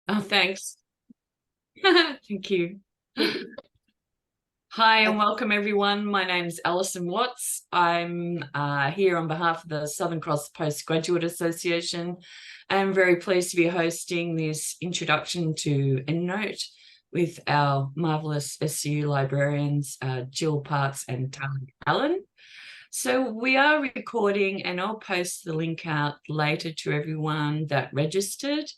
Oh, thanks. Thank you. Hi and welcome everyone. My name's Alison Watts. I'm here on behalf of the Southern Cross Postgraduate Association. I'm very pleased to be hosting this introduction to Endnote with our marvelous SCU librarians, Jill Parks and Tali Allen. So we are recording, and I'll post the link out later to everyone that registered.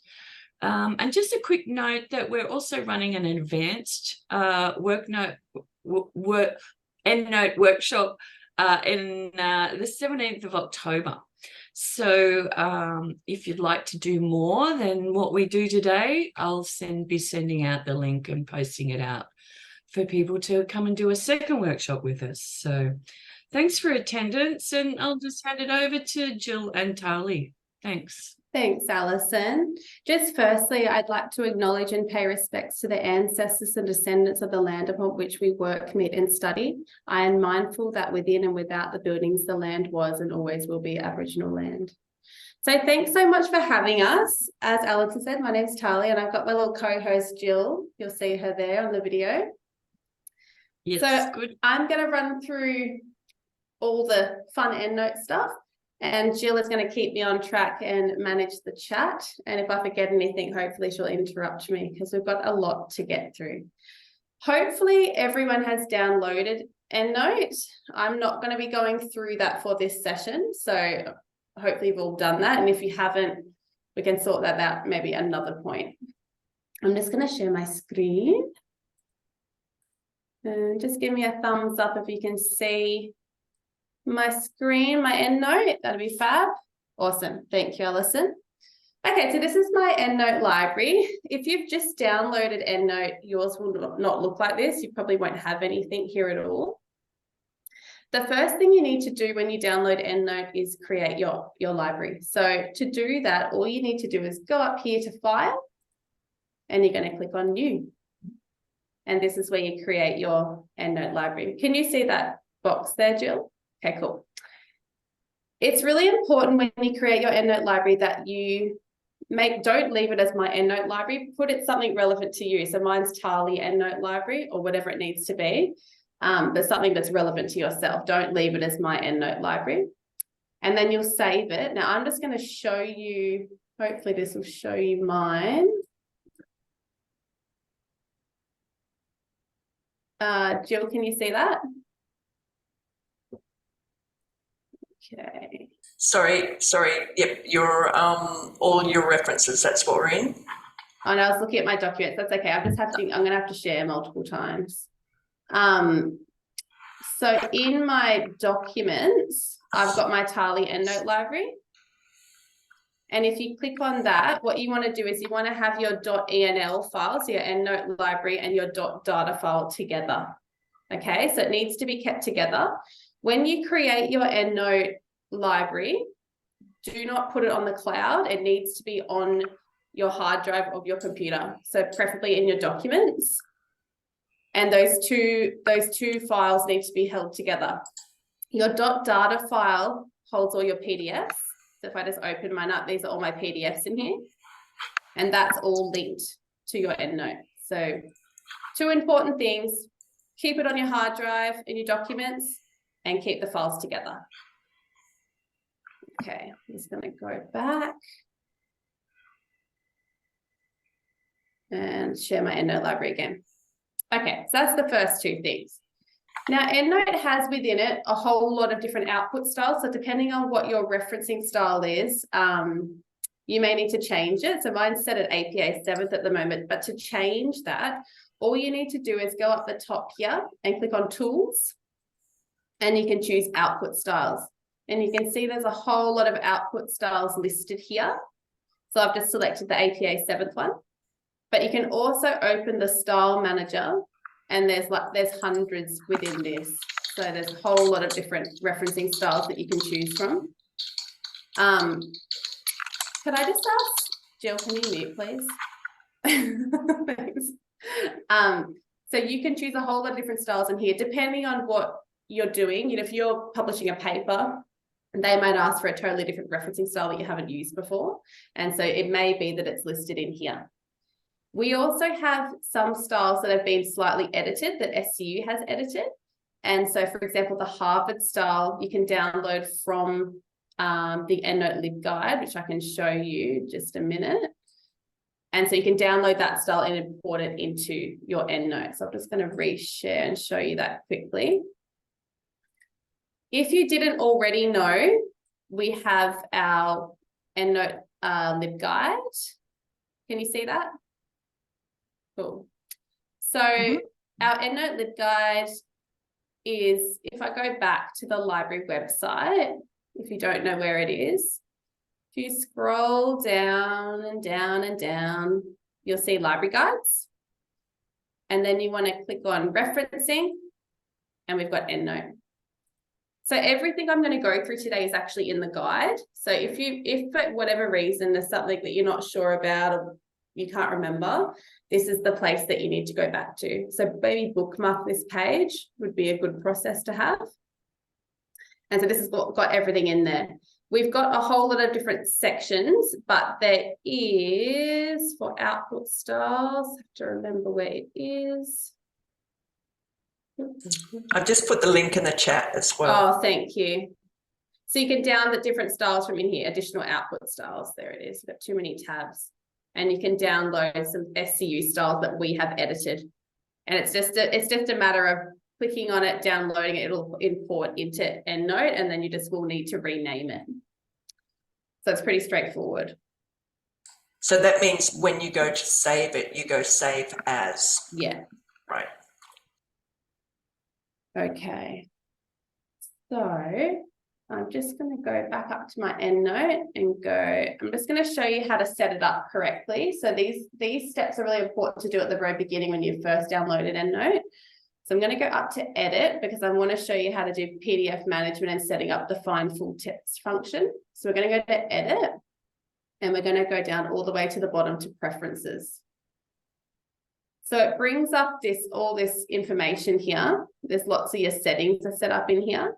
And just a quick note that we're also running an advanced Endnote workshop in the 17th of October. So if you'd like to do more than what we do today, I'll be sending out the link and posting it out for people to come and do a second workshop with us. So thanks for attendance, and I'll just hand it over to Jill and Tali. Thanks. Thanks, Alison. Just firstly, I'd like to acknowledge and pay respects to the ancestors and descendants of the land upon which we work, meet and study. I am mindful that within and without the buildings, the land was and always will be Aboriginal land. So thanks so much for having us. As Alison said, my name's Tali and I've got my little co-host Jill. You'll see her there on the video. Yes, so good. I'm going to run through all the fun EndNote stuff. And Jill is going to keep me on track and manage the chat. And if I forget anything, hopefully she'll interrupt me because we've got a lot to get through. Hopefully everyone has downloaded EndNote. I'm not going to be going through that for this session. So hopefully you've all done that. And if you haven't, we can sort that out maybe another point. I'm just going to share my screen. And just give me a thumbs up if you can see my screen, my EndNote. That'll be fab. Awesome. Thank you, Alison. Okay, so this is my EndNote library. If you've just downloaded EndNote, yours will not look like this. You probably won't have anything here at all. The first thing you need to do when you download EndNote is create your library. So to do that, all you need to do is go up here to File, and you're going to click on New. And this is where you create your EndNote library. Can you see that box there, Jill? Okay, cool. It's really important when you create your EndNote library that you don't leave it as my EndNote library, put it something relevant to you. So mine's Tali EndNote library or whatever it needs to be, but something that's relevant to yourself. Don't leave it as my EndNote library. And then you'll save it. Now I'm just going to show you, hopefully this will show you mine. Jill, can you see that? Okay. Sorry. Yep, your all your references, that's what we're in. Oh, and I was looking at my documents. That's okay. I'm going to have to share multiple times. So in my documents, I've got my Tali EndNote library. And if you click on that, what you want to do is you want to have your .enl file, so your EndNote library and your .data file together. Okay, so it needs to be kept together. When you create your EndNote library, do not put it on the cloud. It needs to be on your hard drive of your computer, so preferably in your documents. And those two files need to be held together. Your .data file holds all your PDFs. So if I just open mine up, these are all my PDFs in here. And that's all linked to your EndNote. So two important things: keep it on your hard drive in your documents and keep the files together. Okay, I'm just going to go back and share my EndNote library again. Okay, so that's the first two things. Now, EndNote has within it a whole lot of different output styles. So depending on what your referencing style is, you may need to change it. So mine's set at APA 7th at the moment, but to change that, all you need to do is go up the top here and click on Tools, and you can choose Output Styles. And you can see there's a whole lot of output styles listed here. So I've just selected the APA 7th one. But you can also open the Style Manager, and there's hundreds within this. So there's a whole lot of different referencing styles that you can choose from. Could I just ask, Jill, can you mute, please? Thanks. So you can choose a whole lot of different styles in here, depending on what you're doing. You know, if you're publishing a paper, they might ask for a totally different referencing style that you haven't used before. And so it may be that it's listed in here. We also have some styles that have been slightly edited that SCU has edited. And so, for example, the Harvard style, you can download from the Endnote LibGuide, which I can show you just a minute. And so you can download that style and import it into your Endnote. So I'm just going to reshare and show you that quickly. If you didn't already know, we have our Endnote LibGuide. Can you see that? Cool. So our Endnote LibGuide is, if I go back to the library website, if you don't know where it is, if you scroll down and down and down, you'll see library guides. And then you want to click on referencing, and we've got Endnote. So everything I'm going to go through today is actually in the guide. So if for whatever reason there's something that you're not sure about or you can't remember, this is the place that you need to go back to. So maybe bookmark this page would be a good process to have. And so this has got everything in there. We've got a whole lot of different sections, but there is, for output styles, I have to remember where it is. I've just put the link in the chat as well. Oh, thank you. So you can download different styles from in here, additional output styles. There it is. We've got too many tabs. And you can download some SCU styles that we have edited. And it's just a matter of clicking on it, downloading it, it'll import into Endnote, and then you just will need to rename it. So it's pretty straightforward. So that means when you go to save it, you go save as. Yeah. Right. Okay. So I'm just going to go back up to my Endnote and I'm just going to show you how to set it up correctly. So these steps are really important to do at the very beginning when you first downloaded Endnote. So I'm going to go up to edit because I want to show you how to do PDF management and setting up the find full text function. So we're going to go to edit and we're going to go down all the way to the bottom to preferences. So it brings up all this information here. There's lots of your settings are set up in here.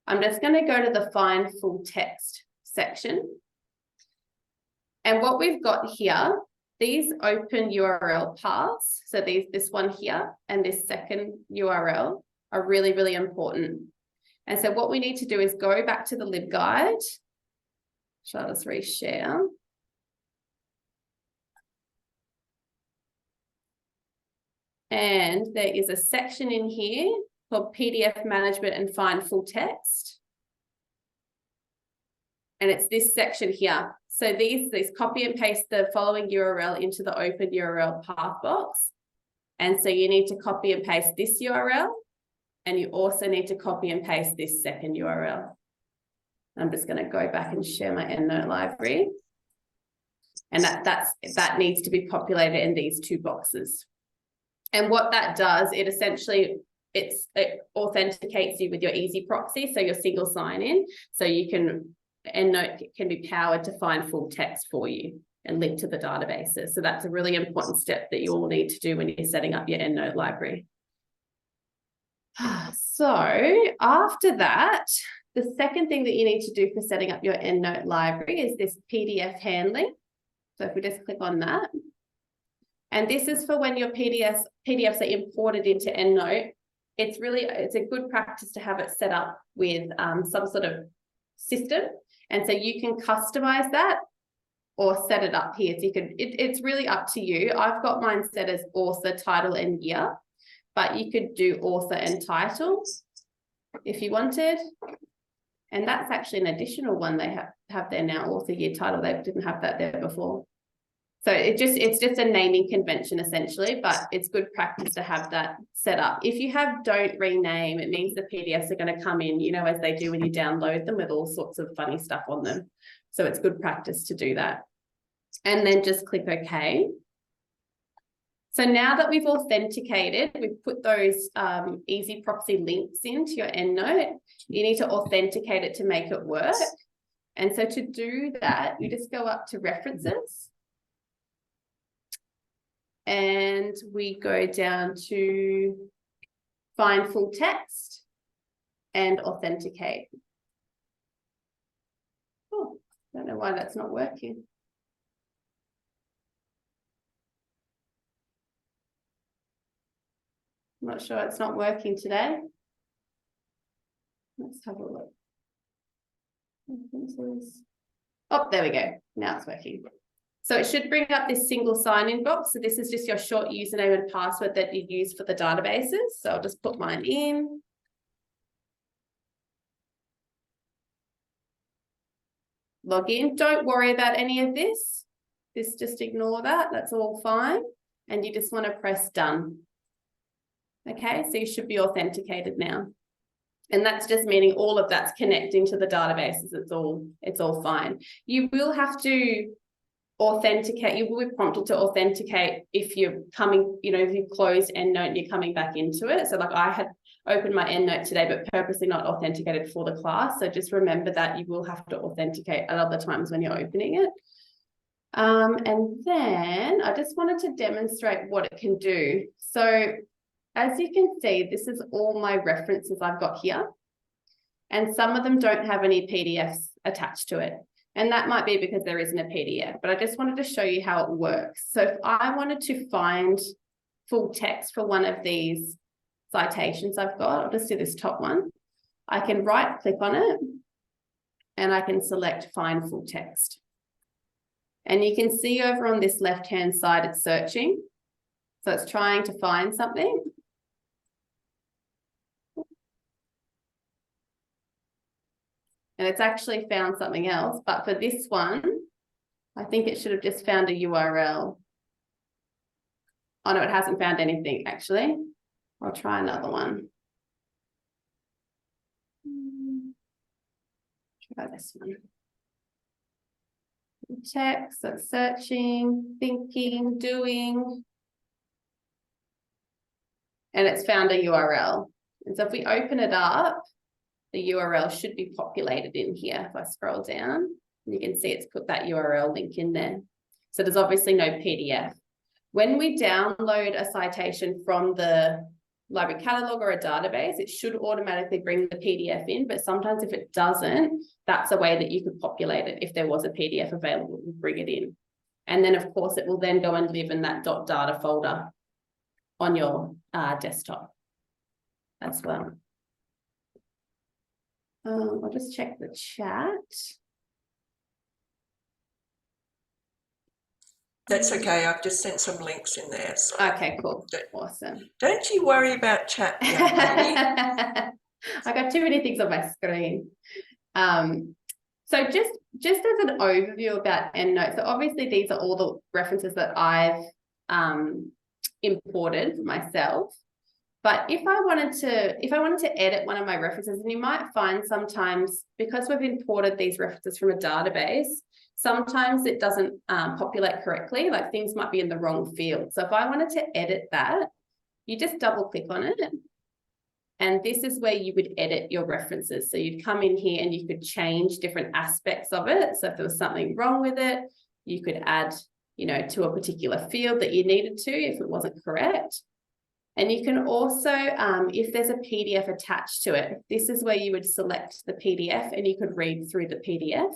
I'm just going to go to the find full text section. And what we've got here, these open URL paths, so this one here and this second URL are really, really important. And so what we need to do is go back to the LibGuide. Shall I just reshare? And there is a section in here called PDF management and find full text. And it's this section here. So these copy and paste the following URL into the open URL path box. And so you need to copy and paste this URL. And you also need to copy and paste this second URL. I'm just going to go back and share my Endnote library. And that needs to be populated in these two boxes. And what that does, it essentially, it authenticates you with your easy proxy. So your single sign-in. So you can, Endnote can be powered to find full text for you and link to the databases. So that's a really important step that you all need to do when you're setting up your Endnote library. So after that, the second thing that you need to do for setting up your Endnote library is this PDF handling. So if we just click on that, and this is for when your PDFs are imported into Endnote. It's a good practice to have it set up with some sort of system. And so you can customize that or set it up here. So you can, it's really up to you. I've got mine set as author, title, and year, but you could do author and title if you wanted. And that's actually an additional one they have there now, author, year, title. They didn't have that there before. So it's just a naming convention essentially, but it's good practice to have that set up. If you don't rename, it means the PDFs are going to come in, as they do when you download them with all sorts of funny stuff on them. So it's good practice to do that. And then just click OK. So now that we've authenticated, we've put those easy proxy links into your Endnote, you need to authenticate it to make it work. And so to do that, you just go up to references. And we go down to find full text and authenticate. Oh, don't know why that's not working. I'm not sure, it's not working today. Let's have a look. Oh, there we go. Now it's working. So it should bring up this single sign-in box. So this is just your short username and password that you use for the databases. So I'll just put mine in. Log in. Don't worry about any of this. Just ignore that. That's all fine. And you just want to press done. Okay, so you should be authenticated now. And that's just meaning all of that's connecting to the databases. It's all fine. You will have to authenticate. You will be prompted to authenticate if you're coming, if you've closed Endnote and you're coming back into it. So like I had opened my Endnote today, but purposely not authenticated for the class. So just remember that you will have to authenticate at other times when you're opening it. And then I just wanted to demonstrate what it can do. So as you can see, this is all my references I've got here. And some of them don't have any PDFs attached to it. And that might be because there isn't a PDF, but I just wanted to show you how it works. So if I wanted to find full text for one of these citations I've got, I'll just do this top one. I can right click on it and I can select find full text. And you can see over on this left-hand side, it's searching. So it's trying to find something. And it's actually found something else, but for this one, I think it should have just found a URL. Oh no, it hasn't found anything actually. I'll try another one. Try this one. Text, so searching, thinking, doing. And it's found a URL. And so if we open it up, the URL should be populated in here. If I scroll down, you can see it's put that URL link in there. So there's obviously no PDF. When we download a citation from the library catalog or a database, it should automatically bring the PDF in, but sometimes if it doesn't, that's a way that you could populate it. If there was a PDF available, bring it in. And then of course it will then go and live in that .data folder on your desktop as well. I'll just check the chat. That's okay. I've just sent some links in there. So okay, cool. Awesome. Don't you worry about chat, young lady. I got too many things on my screen. So just as an overview about Endnote, so obviously these are all the references that I've imported myself. But if I wanted to edit one of my references, and you might find sometimes because we've imported these references from a database, sometimes it doesn't populate correctly, like things might be in the wrong field. So if I wanted to edit that, you just double click on it. And this is where you would edit your references. So you'd come in here and you could change different aspects of it. So if there was something wrong with it, you could add, to a particular field that you needed to if it wasn't correct. And you can also, if there's a PDF attached to it, this is where you would select the PDF and you could read through the PDF.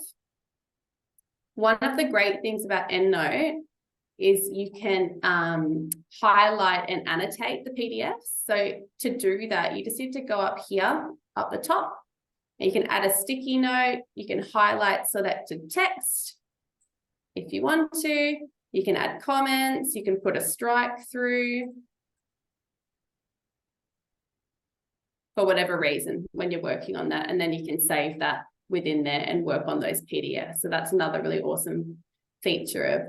One of the great things about Endnote is you can highlight and annotate the PDFs. So to do that, you just need to go up here, up the top, and you can add a sticky note. You can highlight selected text if you want to. You can add comments. You can put a strike through. For whatever reason when you're working on that, and then you can save that within there and work on those PDFs. So that's another really awesome feature of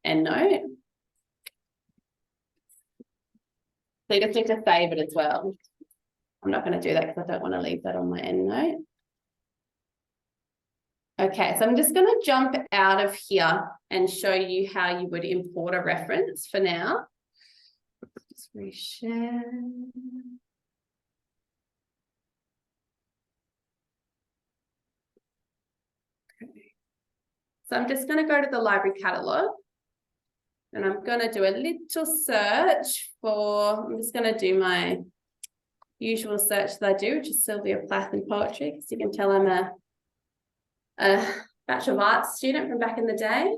Endnote. So you just need to save it as well. I'm not going to do that because I don't want to leave that on my Endnote. Okay, so I'm just going to jump out of here and show you how you would import a reference for now. Just reshare. So I'm just going to go to the library catalogue and I'm going to do a little search for, I'm just going to do my usual search that I do, which is Sylvia Plath in poetry, because you can tell I'm a Bachelor of Arts student from back in the day.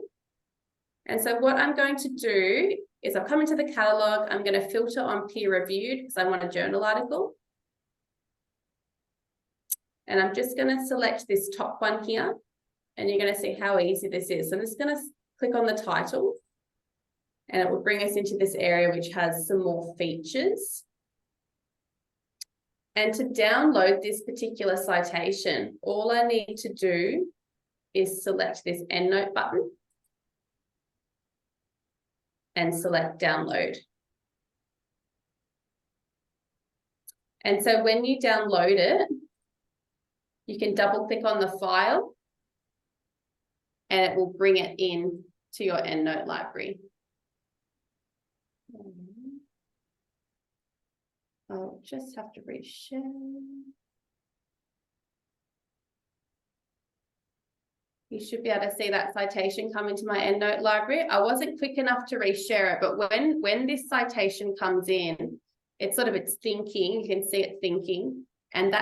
And so what I'm going to do is I'll come into the catalog. I'm going to filter on peer reviewed because I want a journal article. And I'm just going to select this top one here. And you're going to see how easy this is. So I'm just going to click on the title. And it will bring us into this area which has some more features. And to download this particular citation, all I need to do is select this Endnote button and select download. And so when you download it, you can double click on the file and it will bring it in to your Endnote library. I'll just have to reshare. You should be able to see that citation come into my Endnote library. I wasn't quick enough to reshare it, but when this citation comes in, it's thinking, you can see it thinking, and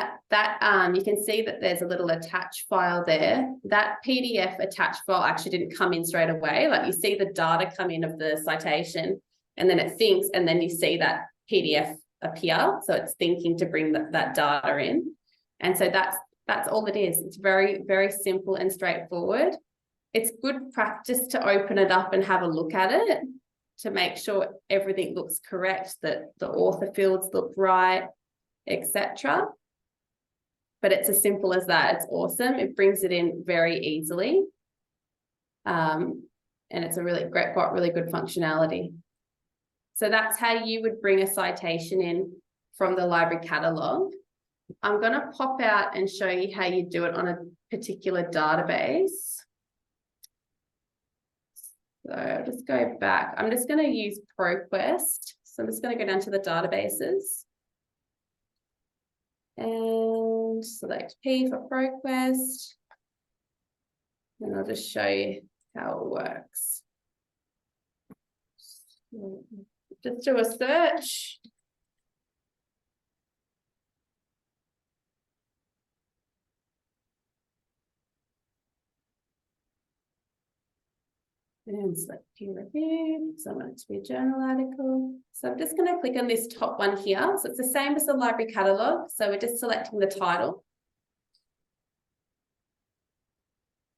you can see that there's a little attach file there. That PDF attach file actually didn't come in straight away. Like you see the data come in of the citation, and then it thinks, and then you see that PDF appear. So it's thinking to bring that data in. And so that's all it is. It's very, very simple and straightforward. It's good practice to open it up and have a look at it to make sure everything looks correct, that the author fields look right, etc. But it's as simple as that. It's awesome. It brings it in very easily. And it's got really good functionality. So that's how you would bring a citation in from the library catalogue. I'm going to pop out and show you how you do it on a particular database. So I'll just go back. I'm just going to use ProQuest. So I'm just going to go down to the databases and select P for ProQuest. And I'll just show you how it works. Just do a search. And select peer review. So I want it to be a journal article. So I'm just going to click on this top one here. So it's the same as the library catalogue. So we're just selecting the title.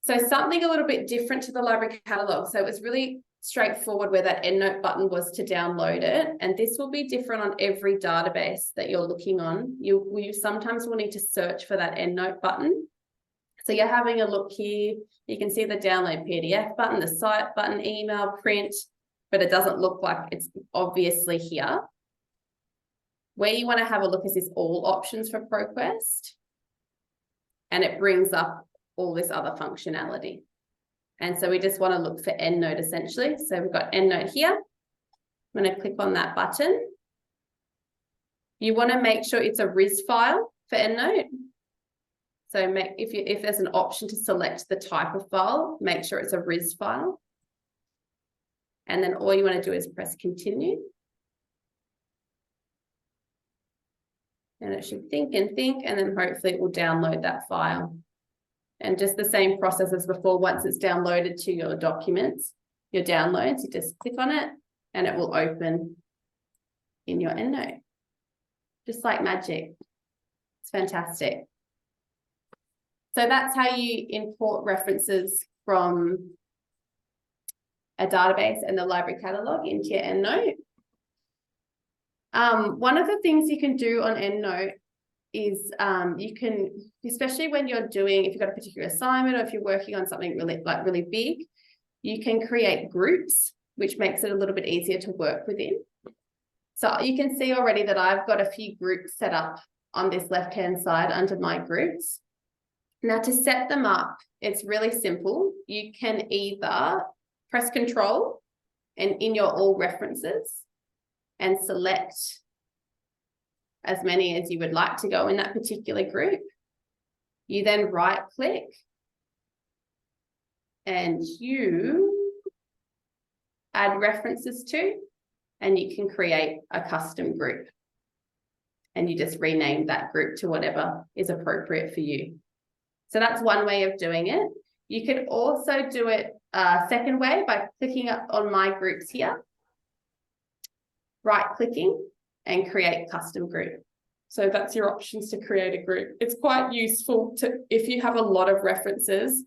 So something a little bit different to the library catalogue. So it was really straightforward where that Endnote button was to download it. And this will be different on every database that you're looking on. You sometimes will need to search for that Endnote button. So you're having a look here. You can see the download PDF button, the site button, email, print, but it doesn't look like it's obviously here. Where you want to have a look is this all options for ProQuest. And it brings up all this other functionality. And so we just want to look for Endnote essentially. So we've got Endnote here. I'm going to click on that button. You want to make sure it's a RIS file for Endnote. So if there's an option to select the type of file, make sure it's a RIS file. And then all you want to do is press continue. And it should think, and then hopefully it will download that file. And just the same process as before, once it's downloaded to your documents, your downloads, you just click on it and it will open in your Endnote. Just like magic. It's fantastic. So that's how you import references from a database and the library catalogue into your Endnote. One of the things you can do on Endnote is you can, especially when you're doing, if you've got a particular assignment or if you're working on something really big, you can create groups, which makes it a little bit easier to work within. So you can see already that I've got a few groups set up on this left-hand side under my groups. Now to set them up, it's really simple. You can either press Control and in your all references and select as many as you would like to go in that particular group. You then right click and you add references to, and you can create a custom group. And you just rename that group to whatever is appropriate for you. So that's one way of doing it. You can also do it a second way by clicking up on my groups here. right-clicking and create custom group. So that's your options to create a group. It's quite useful to, if you have a lot of references,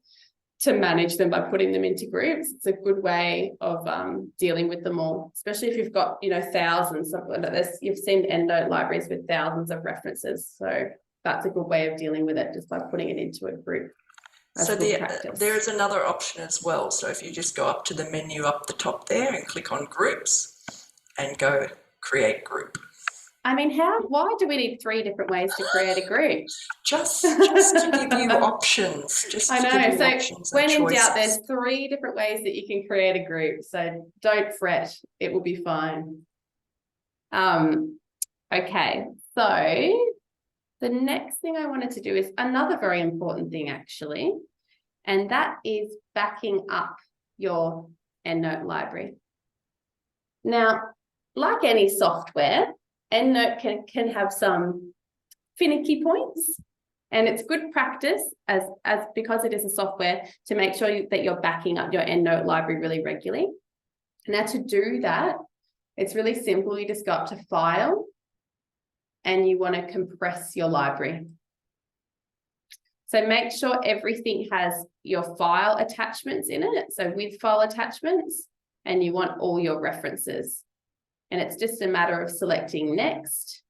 to manage them by putting them into groups. It's a good way of dealing with them all, especially if you've got, thousands, something like this. You've seen EndNote libraries with thousands of references. So that's a good way of dealing with it, just by putting it into a group. So there is another option as well. So if you just go up to the menu up the top there and click on groups and go create group. I mean, why do we need 3 different ways to create a group? Just to give you options. I know. So when in doubt, there's 3 different ways that you can create a group. So don't fret, it will be fine. Okay, so the next thing I wanted to do is another very important thing, actually, and that is backing up your EndNote library. Now, like any software, EndNote can have some finicky points, and it's good practice as because it is a software to make sure that you're backing up your EndNote library really regularly. Now, to do that, it's really simple. You just go up to File, and you want to compress your library. So make sure everything has your file attachments in it, so with file attachments, and you want all your references. And it's just a matter of selecting next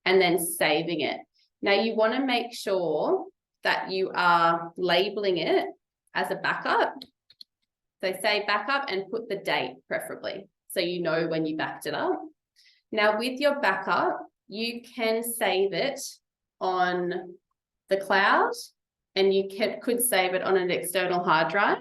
and then saving it. Now you want to make sure that you are labeling it as a backup. So say backup and put the date preferably, so you know when you backed it up. Now with your backup, you can save it on the cloud, and you could save it on an external hard drive.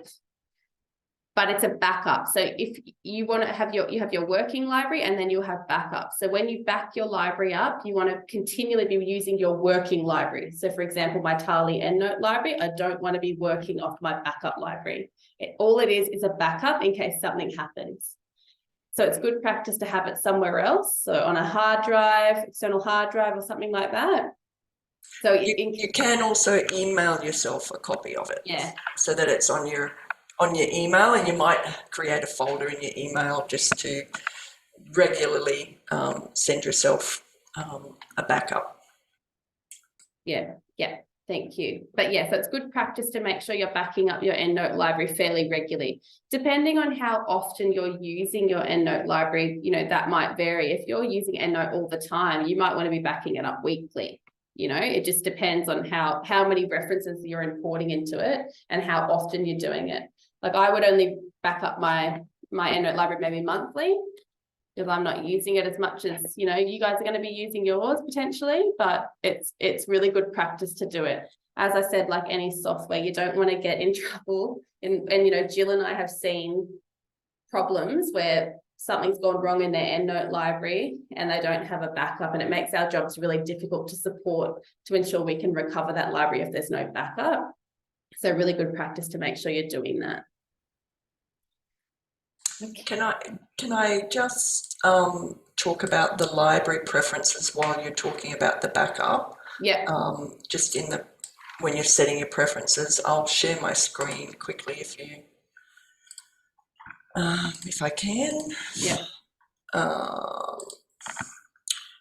But it's a backup. So if you want to have your working library, and then you'll have backup. So when you back your library up, you want to continually be using your working library. So for example, my Tali EndNote library, I don't want to be working off my backup library. All it is a backup in case something happens. So it's good practice to have it somewhere else. So on a hard drive, external hard drive or something like that. So you can also email yourself a copy of it. Yeah. So that it's on your email, and you might create a folder in your email just to regularly send yourself a backup. Yeah, thank you. But yeah, so it's good practice to make sure you're backing up your EndNote library fairly regularly. Depending on how often you're using your EndNote library, that might vary. If you're using EndNote all the time, you might want to be backing it up weekly. It just depends on how many references you're importing into it and how often you're doing it. Like I would only back up my EndNote library maybe monthly, because I'm not using it as much as, you guys are going to be using yours potentially, but it's really good practice to do it. As I said, like any software, you don't want to get in trouble. And Jill and I have seen problems where something's gone wrong in their EndNote library and they don't have a backup, and it makes our jobs really difficult to support to ensure we can recover that library if there's no backup. So really good practice to make sure you're doing that. Can I just talk about the library preferences while you're talking about the backup? Yeah. Just when you're setting your preferences, I'll share my screen quickly if I can. Yeah.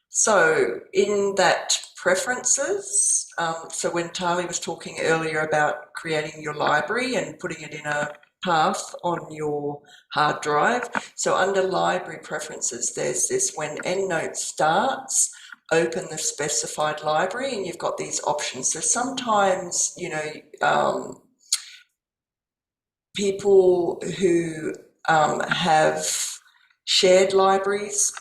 So in that preferences, so when Tali was talking earlier about creating your library and putting it in a path on your hard drive, so under library preferences, there's this: when EndNote starts, open the specified library, and you've got these options. So sometimes, people who have shared libraries,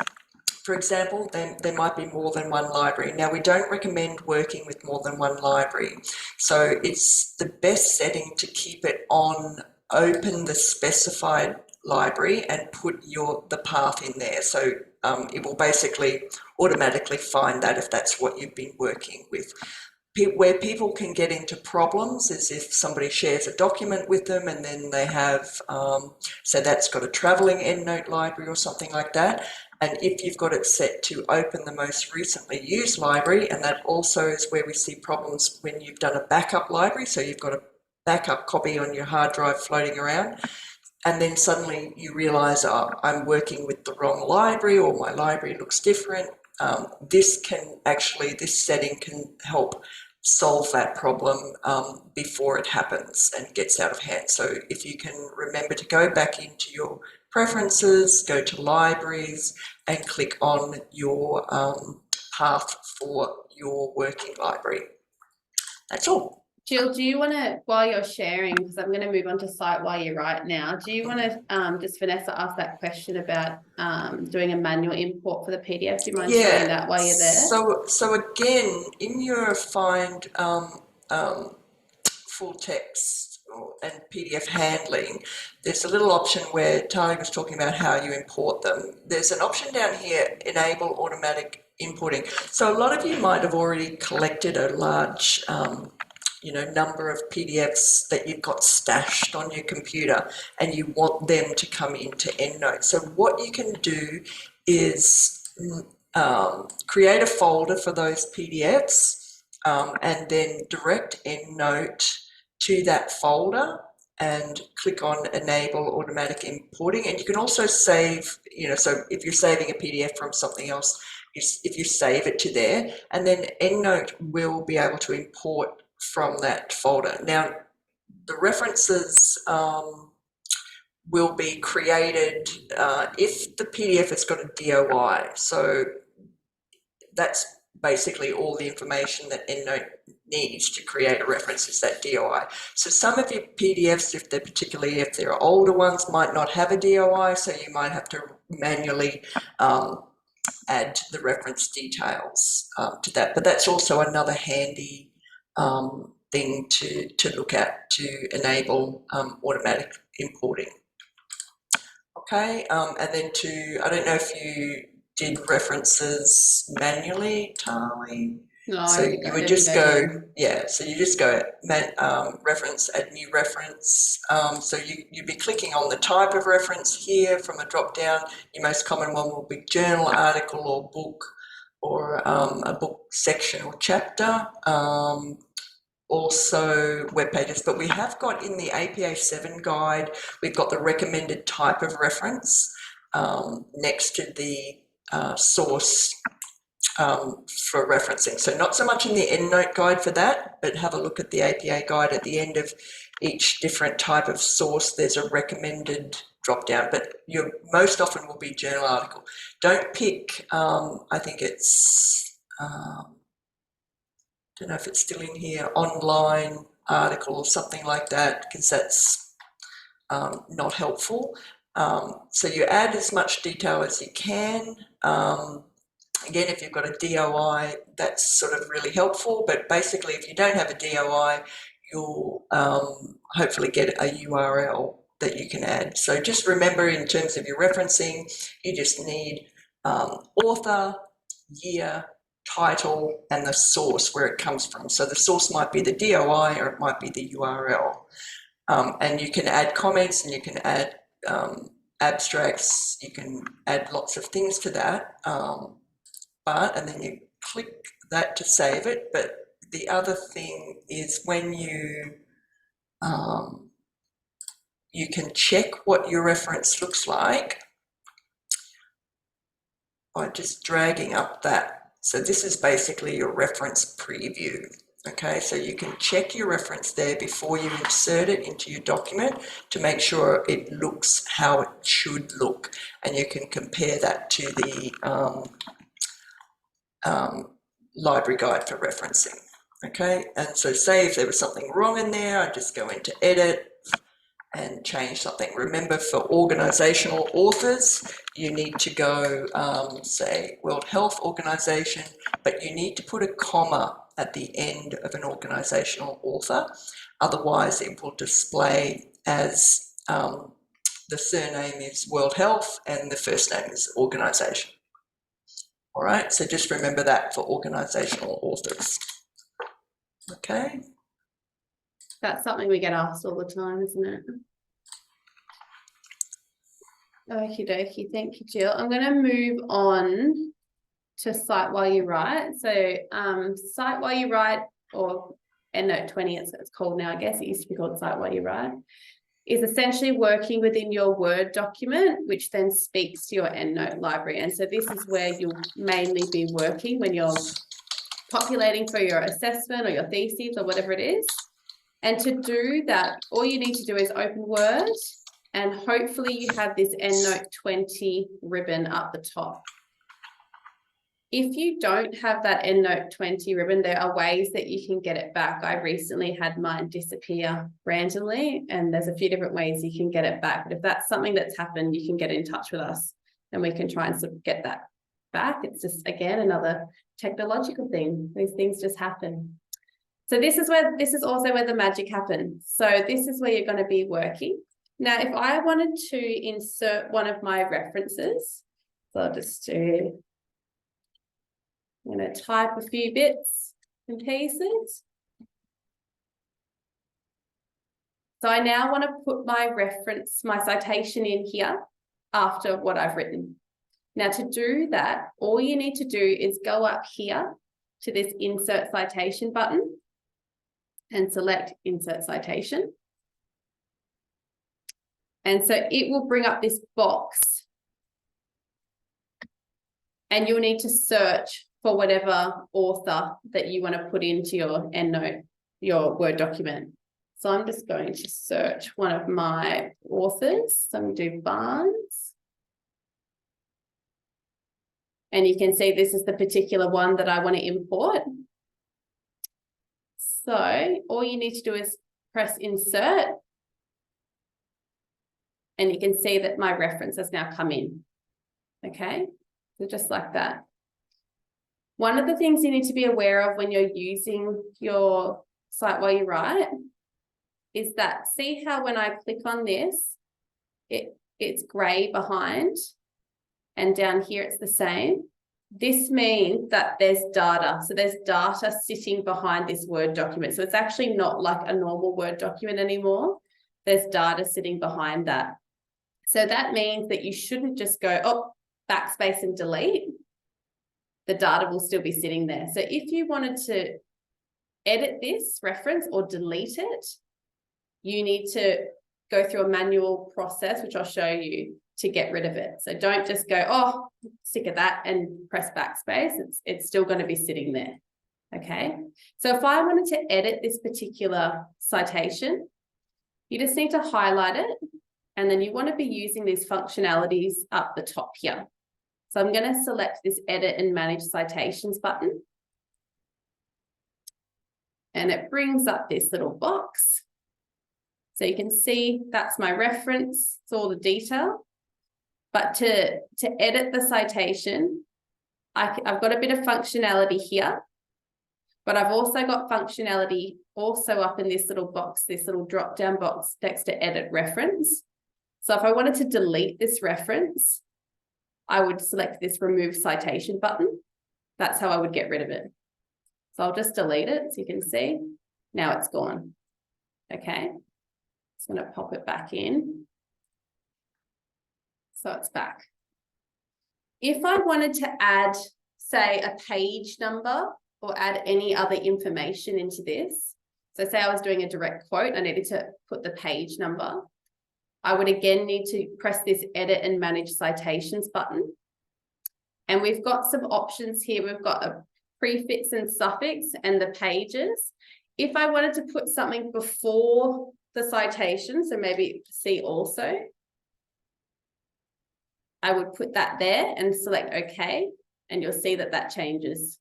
for example, there might be more than one library. Now, we don't recommend working with more than one library. So it's the best setting to keep it on open the specified library and put the path in there. So it will basically automatically find that if that's what you've been working with. Where people can get into problems is if somebody shares a document with them and then they have, so that's got a traveling EndNote library or something like that. And if you've got it set to open the most recently used library, and that also is where we see problems when you've done a backup library, so you've got a backup copy on your hard drive floating around, and then suddenly you realize, oh, I'm working with the wrong library, or my library looks different. This setting can help solve that problem before it happens and gets out of hand. So if you can remember to go back into your preferences, go to libraries, and click on your path for your working library. That's all. Jill, do you want to, while you're sharing, because I'm going to move on to Cite While You Write now, do you want to just Vanessa ask that question about doing a manual import for the PDF? Do you mind sharing that while you're there? So again, in your find full text and PDF handling, there's a little option where Tali was talking about how you import them. There's an option down here, enable automatic importing. So a lot of you might have already collected a large number of PDFs that you've got stashed on your computer, and you want them to come into Endnote. So what you can do is create a folder for those PDFs and then direct Endnote to that folder and click on enable automatic importing. And you can also save, so if you're saving a PDF from something else, if you save it to there, and then Endnote will be able to import from that folder. Now, the references will be created if the PDF has got a DOI. So that's basically all the information that Endnote needs to create a reference is that DOI. So some of your PDFs, if they're older ones, might not have a DOI, so you might have to manually add the reference details to that. But that's also another handy thing to look at to enable automatic importing. Okay, and then I don't know if you did references manually, Tali? No, so you would just go, so you just go reference, add new reference. So you'd be clicking on the type of reference here from a drop down. Your most common one will be journal, article, or book, or a book section or chapter. Also web pages, but we have got in the APA 7 guide, we've got the recommended type of reference next to the source for referencing. So not so much in the EndNote guide for that, but have a look at the APA guide. At the end of each different type of source, there's a recommended drop down, but you most often will be journal article. Don't pick, I think it's, don't know if it's still in here, online article or something like that, because that's not helpful. So you add as much detail as you can. Again, if you've got a DOI, that's sort of really helpful, but basically if you don't have a DOI, you'll hopefully get a URL that you can add. So just remember, in terms of your referencing, you just need author, year, title, and the source where it comes from. So the source might be the DOI or it might be the URL. And you can add comments, and you can add abstracts, you can add lots of things to that. And then you click that to save it. But the other thing is when you can check what your reference looks like by just dragging up that. So this is basically your reference preview. Okay, so you can check your reference there before you insert it into your document to make sure it looks how it should look, and you can compare that to the library guide for referencing. Okay, and so say if there was something wrong in there, I just go into edit and change something. Remember, for organizational authors, you need to go, say, World Health Organization, but you need to put a comma at the end of an organizational author. Otherwise, it will display as the surname is World Health and the first name is organization. All right, so just remember that for organizational authors. Okay. That's something we get asked all the time, isn't it? Okie dokie, thank you, Jill. I'm going to move on to Cite While You Write. So Cite While You Write, or EndNote 20 it's called now, I guess. It used to be called Cite While You Write. is essentially working within your Word document, which then speaks to your EndNote library. And so this is where you'll mainly be working when you're populating for your assessment or your thesis or whatever it is. And to do that, all you need to do is open Word, and hopefully you have this EndNote 20 ribbon up the top. If you don't have that EndNote 20 ribbon, there are ways that you can get it back. I recently had mine disappear randomly, and there's a few different ways you can get it back. But if that's something that's happened, you can get in touch with us and we can try and sort of get that back. It's just, again, another technological thing. These things just happen. So this is also where the magic happens. So this is where you're going to be working. Now, if I wanted to insert one of my references, so I'll just do, I'm going to type a few bits and pieces. So I now want to put my reference, my citation in here after what I've written. Now, to do that, all you need to do is go up here to this Insert Citation button and select Insert Citation. And so it will bring up this box, and you'll need to search for whatever author that you want to put into your EndNote, your Word document. So I'm just going to search one of my authors. So I'm going to do Barnes. And you can see this is the particular one that I want to import. So all you need to do is press Insert. And you can see that my reference has now come in. Okay, so just like that. One of the things you need to be aware of when you're using your site while you write is that, see how when I click on this, it's grey behind, and down here it's the same. This means that there's data. So there's data sitting behind this Word document. So it's actually not like a normal Word document anymore. There's data sitting behind that. So that means that you shouldn't just go, oh, backspace and delete. The data will still be sitting there. So if you wanted to edit this reference or delete it, you need to go through a manual process, which I'll show you, to get rid of it. So don't just go, oh, sick of that, and press backspace. It's still going to be sitting there. Okay. So if I wanted to edit this particular citation, you just need to highlight it. And then you want to be using these functionalities up the top here. So I'm going to select this Edit and Manage Citations button. And it brings up this little box. So you can see that's my reference. It's all the detail. But to edit the citation, I've got a bit of functionality here. But I've also got functionality also up in this little box, this little drop-down box next to Edit Reference. So if I wanted to delete this reference, I would select this Remove Citation button. That's how I would get rid of it. So I'll just delete it so you can see. Now it's gone. Okay. Just going to pop it back in. So it's back. If I wanted to add, say, a page number or add any other information into this, so say I was doing a direct quote, I needed to put the page number. I would again need to press this Edit and Manage Citations button. And we've got some options here. We've got a prefix and suffix and the pages. If I wanted to put something before the citation, so maybe see also, I would put that there and select OK, and you'll see that that changes.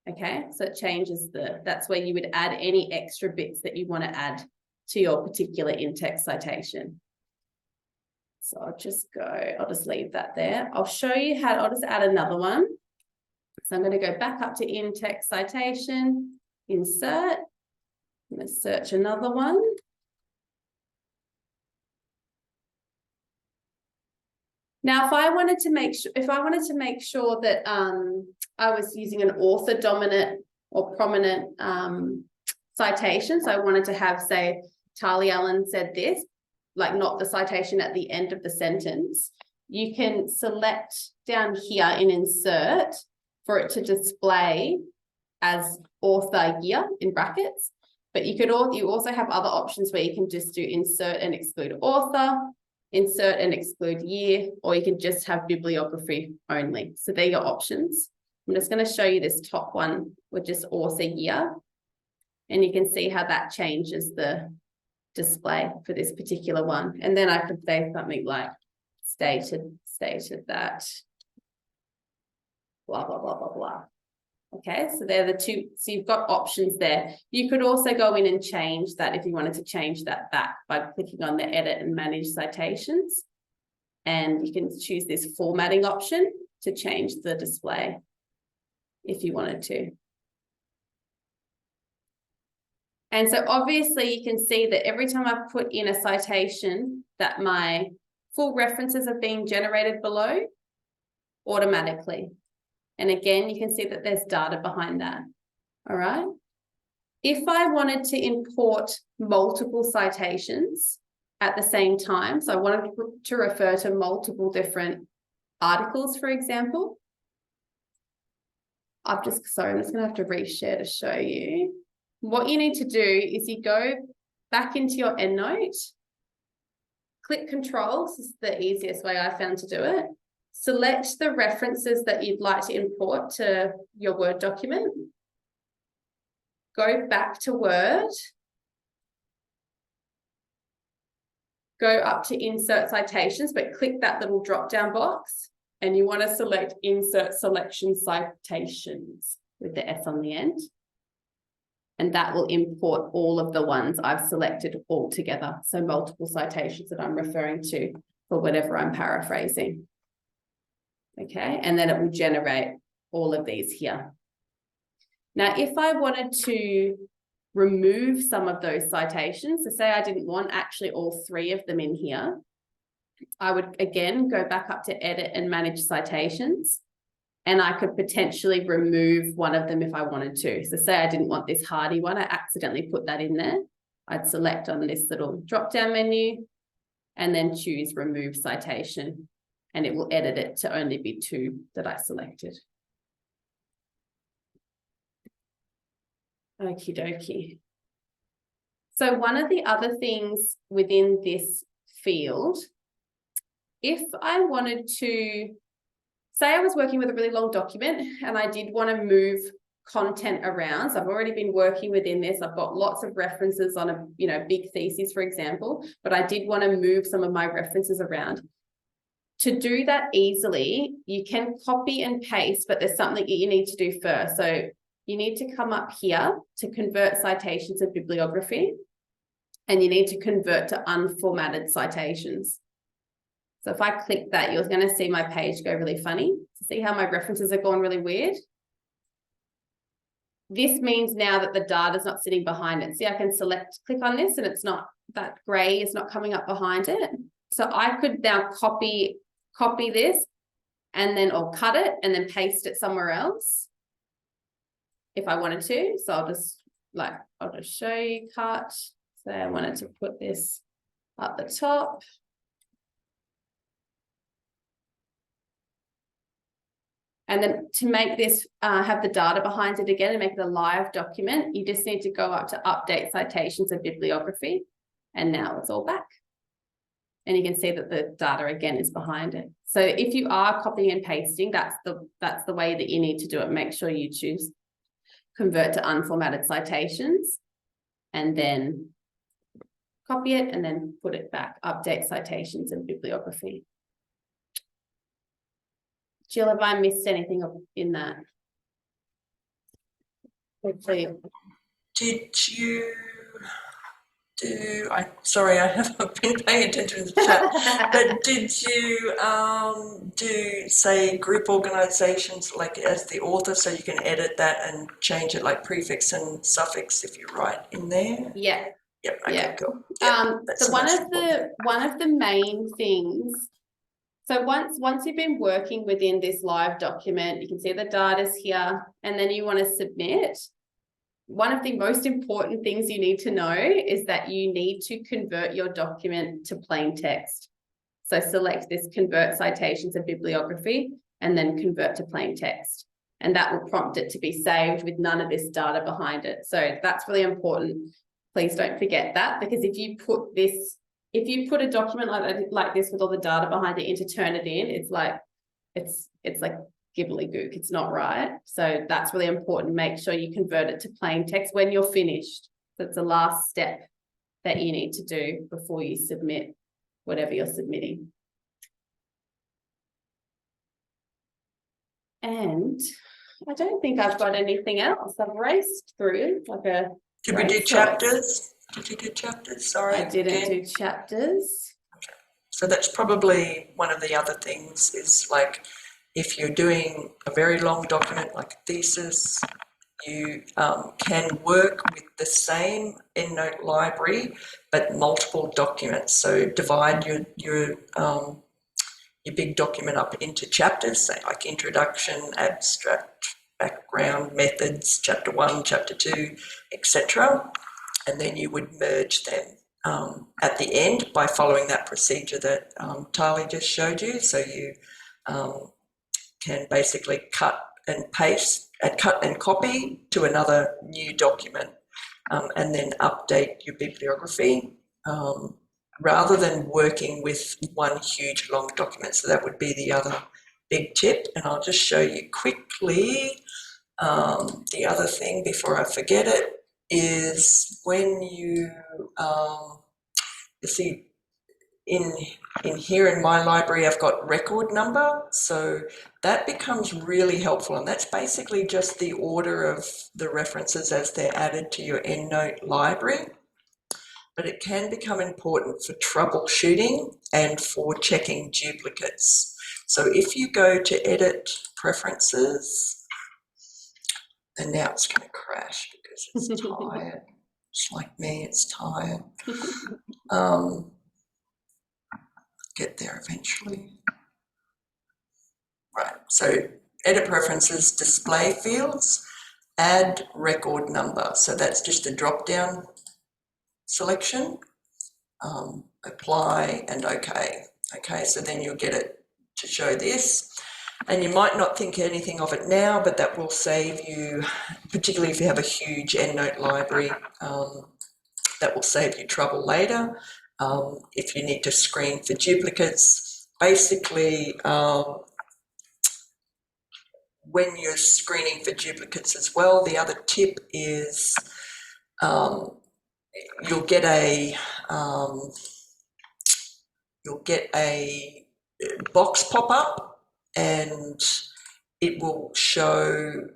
Okay, so it changes that's where you would add any extra bits that you want to add to your particular in-text citation. So I'll just leave that there. I'll show you how, I'll just add another one. So I'm going to go back up to in-text citation, insert, I'm going to search another one. Now, if I wanted to make sure that I was using an author dominant or prominent citation, so I wanted to have, say, Talia Allen said this, like not the citation at the end of the sentence, you can select down here in insert for it to display as author year in brackets. But you also have other options where you can just do insert and exclude author, insert and exclude year, or you can just have bibliography only. So they're your options. I'm just going to show you this top one with just author year. And you can see how that changes the display for this particular one. And then I could say something like stated that blah, blah, blah, blah, blah. Okay, so they're the two. So you've got options there. You could also go in and change that if you wanted to change that back by clicking on the edit and manage citations. And you can choose this formatting option to change the display if you wanted to. And so obviously you can see that every time I put in a citation that my full references are being generated below automatically. And again, you can see that there's data behind that. All right. If I wanted to import multiple citations at the same time, so I wanted to refer to multiple different articles, for example, I'm just going to have to reshare to show you. What you need to do is you go back into your Endnote, click Control. This is the easiest way I found to do it. Select the references that you'd like to import to your Word document. Go back to Word. Go up to Insert Citations, but click that little drop-down box. And you want to select Insert Selection Citations with the S on the end. And that will import all of the ones I've selected all together. So multiple citations that I'm referring to for whatever I'm paraphrasing. Okay, and then it will generate all of these here. Now, if I wanted to remove some of those citations, so say I didn't want actually all three of them in here, I would again go back up to edit and manage citations, and I could potentially remove one of them if I wanted to. So say I didn't want this Hardy one, I accidentally put that in there. I'd select on this little drop-down menu and then choose remove citation. And it will edit it to only be two that I selected. Okie dokie. So one of the other things within this field, if I wanted to, say I was working with a really long document and I did want to move content around. So I've already been working within this. I've got lots of references on a big thesis, for example, but I did want to move some of my references around. To do that easily, you can copy and paste, but there's something that you need to do first. So you need to come up here to convert citations and bibliography, and you need to convert to unformatted citations. So if I click that, you're going to see my page go really funny. See how my references are going really weird? This means now that the data is not sitting behind it. See, I can click on this and it's not, that gray is not coming up behind it. So I could now copy this and then, or cut it and then paste it somewhere else if I wanted to. So I'll just show you cut. So I wanted to put this at the top. And then to make this have the data behind it again and make it a live document, you just need to go up to update citations and bibliography. And now it's all back. And you can see that the data again is behind it. So if you are copying and pasting, that's the way that you need to do it. Make sure you choose convert to unformatted citations and then copy it and then put it back, update citations and bibliography. Jill, have I missed anything in that? Hopefully. Did you do, sorry, I haven't been paying attention to the chat, but did you do, say, group organizations like as the author, so you can edit that and change it like prefix and suffix if you write in there? Yeah. Yep, okay, yeah. cool. Yep, so one of the main things, so once you've been working within this live document, you can see the data's here, and then you want to submit. One of the most important things you need to know is that you need to convert your document to plain text. So select this convert citations and bibliography and then convert to plain text. and that will prompt it to be saved with none of this data behind it. So that's really important. Please don't forget that, because if you put a document like this with all the data behind it into Turnitin, it's like gibbly-gook. It's not right. So that's really important. Make sure you convert it to plain text when you're finished. That's the last step that you need to do before you submit whatever you're submitting. And I don't think I've got anything else. I've raced through like a. Did we do chapters? Did you do chapters? Sorry. I didn't do chapters. Okay. So that's probably one of the other things is like if you're doing a very long document like a thesis, you can work with the same EndNote library but multiple documents. So divide your big document up into chapters, say like introduction, abstract, background, methods, chapter 1, chapter 2, etc. And then you would merge them at the end by following that procedure that Tali just showed you. So you can basically cut and paste and cut and copy to another new document and then update your bibliography rather than working with one huge long document. So that would be the other big tip. And I'll just show you quickly the other thing before I forget it is when you see in here in my library I've got record number, so that becomes really helpful, and that's basically just the order of the references as they're added to your EndNote library. But it can become important for troubleshooting and for checking duplicates. So if you go to edit preferences, and now it's going to crash because it's tired. It's like me, it's tired. Get there eventually. Right, so edit preferences, display fields, add record number. So that's just a drop-down selection, apply and OK. Okay, so then you'll get it to show this. And you might not think anything of it now, but that will save you, particularly if you have a huge EndNote library, that will save you trouble later. If you need to screen for duplicates, basically when you're screening for duplicates as well, the other tip is you'll get a box pop up, and it will show.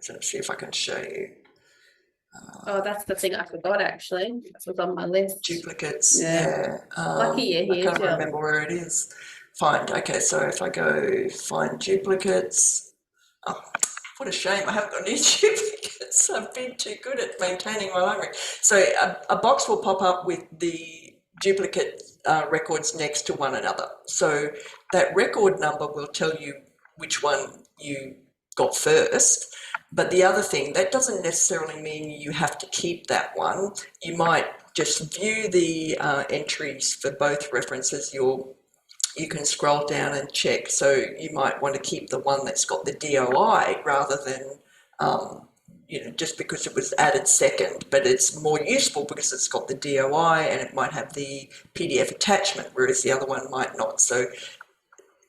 Let's see if I can show you. Oh, that's the thing I forgot actually. That was on my list. Duplicates, yeah. Lucky you're here, I can't Jill. remember where it is. Find, okay, so if I go find duplicates, oh, what a shame, I haven't got any duplicates. I've been too good at maintaining my library. So a box will pop up with the duplicate records next to one another. So that record number will tell you which one you got first. But the other thing, that doesn't necessarily mean you have to keep that one. You might just view the entries for both references. You can scroll down and check. So you might want to keep the one that's got the DOI rather than, just because it was added second. But it's more useful because it's got the DOI and it might have the PDF attachment, whereas the other one might not. So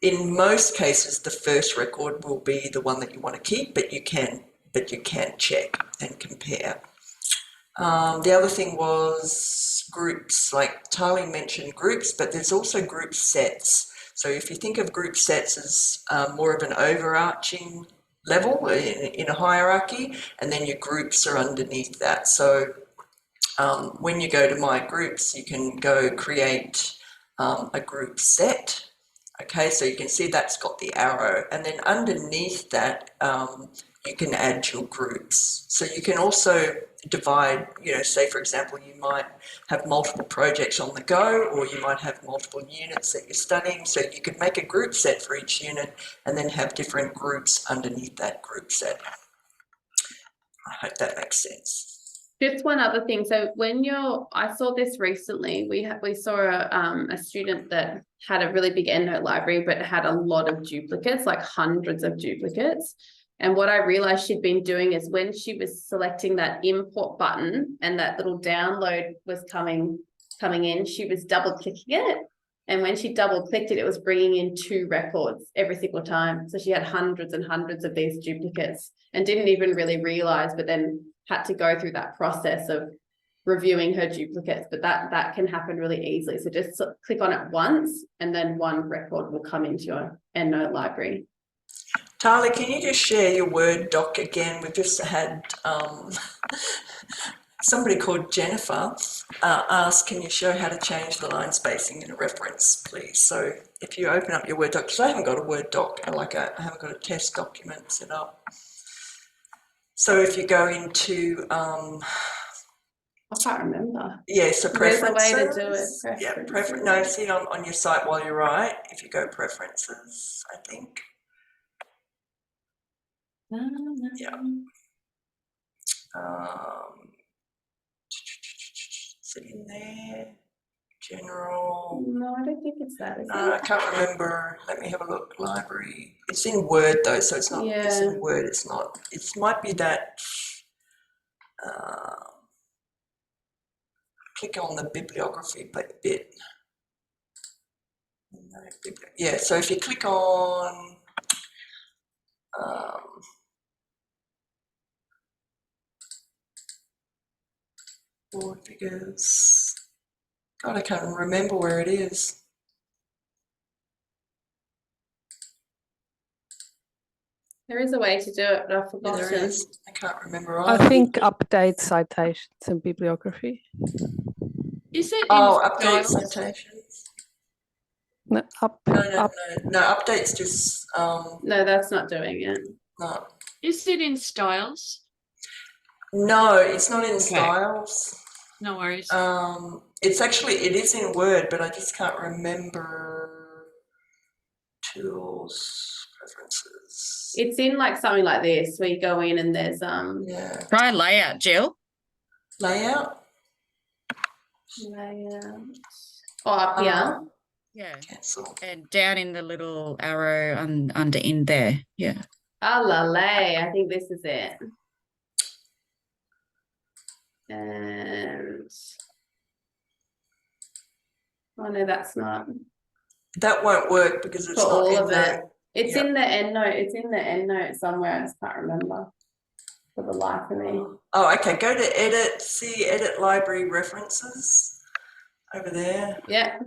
in most cases, the first record will be the one that you want to keep, but you can check and compare. The other thing was groups, like Tali mentioned groups, but there's also group sets. So if you think of group sets as more of an overarching level in a hierarchy, and then your groups are underneath that. So when you go to My Groups, you can go create a group set. Okay, so you can see that's got the arrow, and then underneath that you can add your groups. So you can also divide, say for example, you might have multiple projects on the go, or you might have multiple units that you're studying. So you could make a group set for each unit and then have different groups underneath that group set. I hope that makes sense. Just one other thing. So I saw this recently, we saw a student that had a really big EndNote library, but had a lot of duplicates, like hundreds of duplicates. And what I realized she'd been doing is when she was selecting that import button and that little download was coming in, she was double clicking it. And when she double clicked it, it was bringing in 2 records every single time. So she had hundreds and hundreds of these duplicates and didn't even really realize, but then had to go through that process of reviewing her duplicates. But that can happen really easily. So just click on it once and then 1 record will come into your EndNote library. Tali, can you just share your Word doc again? We've just had somebody called Jennifer ask, can you show how to change the line spacing in a reference, please? So if you open up your Word doc, because I haven't got a Word doc, I haven't got a test document set up. So if you go into I can't remember. yeah, so preferences. There's a way to do it. Yeah, preference. No, see on your site while you're right. If you go preferences, I think. Yeah. Is it in there? General. No, I don't think it's that. No, I can't remember. Let me have a look. Library. It's in Word though, so it's not. Yeah. It's in Word. It's not. It might be that. Click on the bibliography bit. No, yeah. So if you click on. Board figures. God, I can't remember where it is. There is a way to do it, but I've forgotten. Yeah, there is. I can't remember either. I think update citations and bibliography. Is it? Update citations. No, no. Update's just. No, that's not doing it. No. Is it in styles? No, it's not in styles. No worries. It is in Word, but I just can't remember. Tools, preferences. It's in like something like this where you go in and there's yeah. Try layout, Jill. Layout. Oh, up here. Yeah. Cancel. And down in the little arrow under in there. Yeah. Ah, I think this is it. And oh no, that's not. That won't work because it's for not all in of the, it. It's in the EndNote. It's in the EndNote somewhere. I just can't remember for the life of me. Oh, okay. Go to edit. See edit library references over there. Yeah.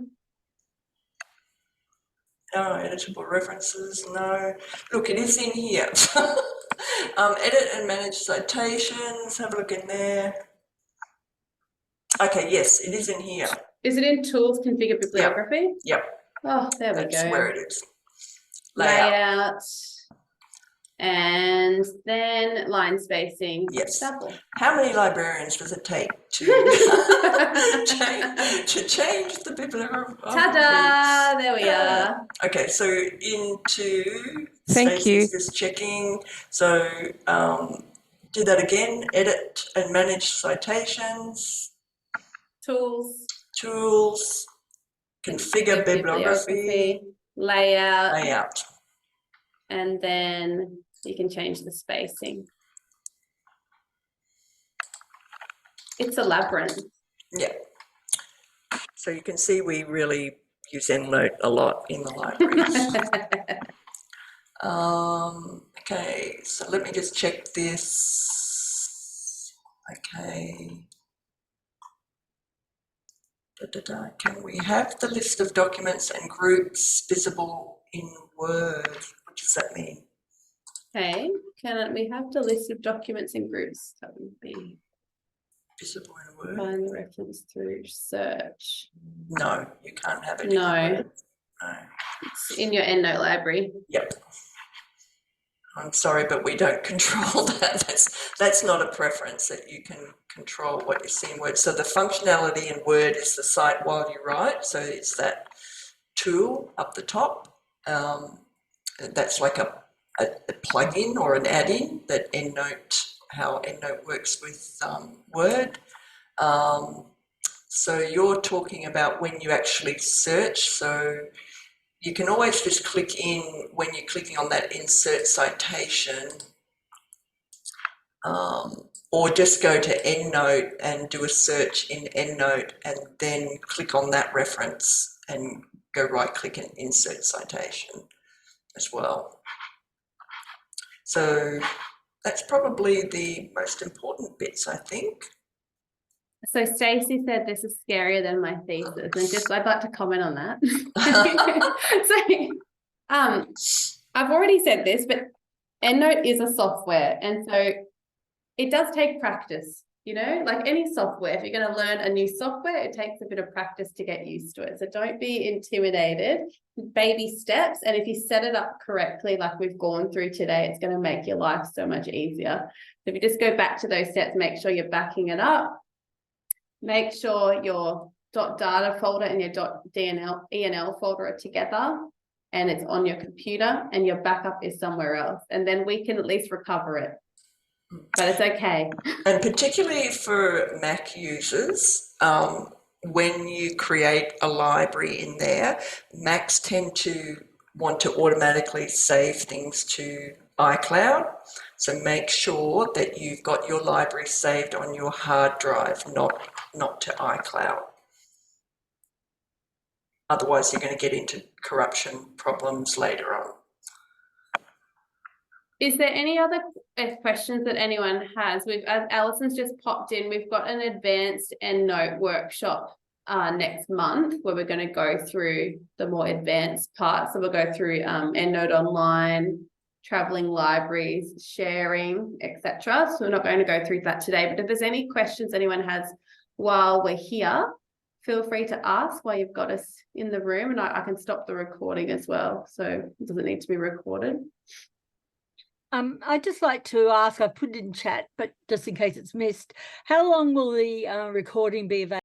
Oh, editable references. No. Look, it is in here. Edit and manage citations. Have a look in there. Okay, yes, it is in here. Is it in tools, configure bibliography? Yep. Oh, there we go. That's where it is. Layout. And then line spacing. Yes. Double. How many librarians does it take to change the bibliography? Ta-da! There we are. Okay, so into Thank you. Just checking. So do that again. Edit and manage citations. Tools. Configure bibliography. Layout. And then you can change the spacing. It's a labyrinth. Yeah. So you can see we really use Endnote a lot in the library. Okay, so let me just check this. Okay. Can we have the list of documents and groups visible in Word? What does that mean? Okay, can we have the list of documents and groups? That would be visible in Word. Find the reference through search. No, you can't have it. No. No. It's in your EndNote library. Yep. I'm sorry, but we don't control that. That's not a preference that you can control what you see in Word. So the functionality in Word is the cite while you write. So it's that tool up the top. That's like a plugin or an add-in that Endnote, how Endnote works with Word. So you're talking about when you actually search. So you can always just click in when you're clicking on that insert citation, or just go to Endnote and do a search in Endnote and then click on that reference and go right click and insert citation as well. So that's probably the most important bits, I think. So Stacey said this is scarier than my thesis, and just I'd like to comment on that. So I've already said this, but Endnote is a software, and so it does take practice, you know, like any software. If you're going to learn a new software, it takes a bit of practice to get used to it. So don't be intimidated. Baby steps, and if you set it up correctly, like we've gone through today, it's going to make your life so much easier. So if you just go back to those steps, make sure you're backing it up. Make sure your .data folder and your .enl folder are together, and it's on your computer, and your backup is somewhere else, and then we can at least recover it. But it's okay. And particularly for Mac users, when you create a library in there, Macs tend to want to automatically save things to iCloud. So make sure that you've got your library saved on your hard drive, not to iCloud. Otherwise, you're going to get into corruption problems later on. Is there any other questions that anyone has? As Alison's just popped in, we've got an advanced EndNote workshop next month where we're going to go through the more advanced parts. So we'll go through EndNote Online, traveling libraries, sharing, etc. So we're not going to go through that today, but if there's any questions anyone has while we're here, feel free to ask while you've got us in the room, and I can stop the recording as well, so it doesn't need to be recorded. I'd just like to ask, I put it in chat, but just in case it's missed, how long will the recording be available?